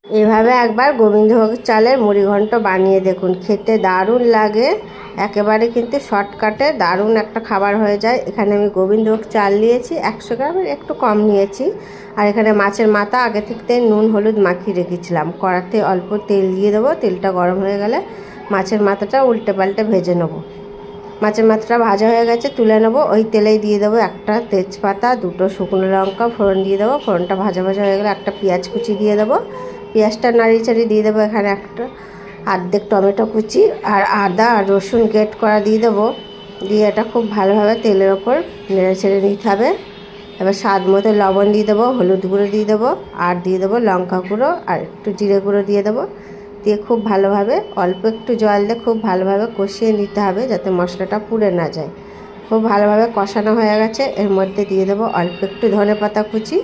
এভাবে একবার গোবিন্দভোগ চালের মুড়ি ঘন্ট বানিয়ে দেখুন, খেতে দারুণ লাগে। একেবারে কিন্তু শর্টকাটে দারুণ একটা খাবার হয়ে যায়। এখানে আমি গোবিন্দভোগ চাল নিয়েছি 100 গ্রামের একটু কম নিয়েছি। আর এখানে মাছের মাথা আগে থেকে নুন হলুদ মাখিয়ে রেখেছিলাম। কড়াতে অল্প তেল দিয়ে দেবো। তেলটা গরম হয়ে গেলে মাছের মাথাটা উল্টে পাল্টে ভেজে নেবো। মাছের মাথাটা ভাজা হয়ে গেছে, তুলে নেবো। ওই তেলেই দিয়ে দেবো একটা তেজপাতা, 2টো শুকনো লঙ্কা ফোড়ন দিয়ে দেবো। ফোড়নটা ভাজা ভাজা হয়ে গেলে একটা পেঁয়াজ কুচি দিয়ে দেবো। পেঁয়াজটা নাড়িয়ে চাড়িয়ে দিয়ে দেবো এখানে একটা অর্ধেক টমেটো কুচি আর আদা আর রসুন গ্রেট করা দিয়ে দেবো। দিয়ে এটা খুব ভালোভাবে তেলের ওপর নেড়ে ছেড়ে নিতে হবে। এবার স্বাদ মতো লবণ দিয়ে দেবো, হলুদ গুঁড়ো দিয়ে দেবো, আর দিয়ে দেবো লঙ্কা গুঁড়ো আর একটু জিরে গুঁড়ো দিয়ে দেবো। দিয়ে খুব ভালোভাবে অল্প একটু জল দিয়ে খুব ভালোভাবে কষিয়ে নিতে হবে, যাতে মশলাটা পুড়ে না যায়। খুব ভালোভাবে কষানো হয়ে গেছে। এর মধ্যে দিয়ে দেবো অল্প একটু ধনেপাতা কুচি।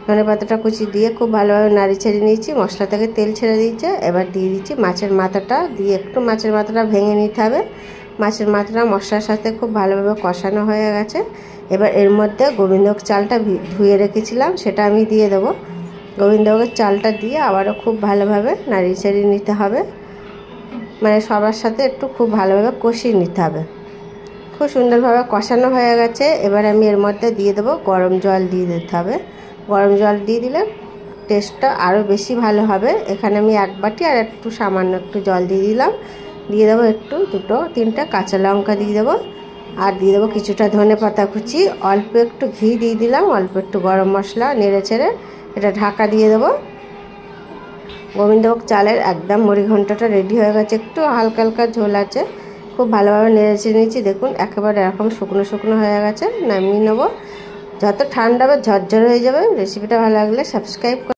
ধনেপাতাটা কুচি দিয়ে খুব ভালোভাবে নাড়ি ছেড়ে নিয়েছি। মশলা থেকে তেল ছেড়ে দিয়েছে। এবার দিয়ে দিচ্ছি মাছের মাথাটা। দিয়ে একটু মাছের মাথাটা ভেঙে নিতে হবে। মাছের মাথাটা মশলার সাথে খুব ভালোভাবে কষানো হয়ে গেছে। এবার এর মধ্যে গোবিন্দভোগ চালটা ধুয়ে রেখেছিলাম, সেটা আমি দিয়ে দেবো। গোবিন্দভোগের চালটা দিয়ে আবারও খুব ভালোভাবে নাড়িয়ে চাড়িয়ে নিতে হবে, মানে সবার সাথে একটু খুব ভালোভাবে কষিয়ে নিতে হবে। খুব সুন্দরভাবে কষানো হয়ে গেছে। এবার আমি এর মধ্যে দিয়ে দেবো গরম জল দিয়ে দিতে হবে। গরম জল দিয়ে দিলে টেস্টটা আরও বেশি ভালো হবে। এখানে আমি 1 বাটি আর একটু সামান্য একটু জল দিয়ে দিলাম। দিয়ে দেবো একটু 2-3টা কাঁচা লঙ্কা দিয়ে দেবো। আর দিয়ে দেবো কিছুটা ধনেপাতা কুচি। অল্প একটু ঘি দিয়ে দিলাম, অল্প একটু গরম মশলা, নেড়ে ছেড়ে এটা ঢাকা দিয়ে দেবো। গোবিন্দভোগ চালের একদম মুড়ি ঘন্টটা রেডি হয়ে গেছে। একটু হালকা হালকা ঝোল আছে। খুব ভালোভাবে নেড়ে চেড়ে নিয়েছি। দেখুন একেবারে এরকম শুকনো শুকনো হয়ে গেছে। নামিয়ে নেবো। যত ঠান্ডা হবে ঝরঝর হয়ে যাবে। রেসিপিটা ভালো লাগলে সাবস্ক্রাইব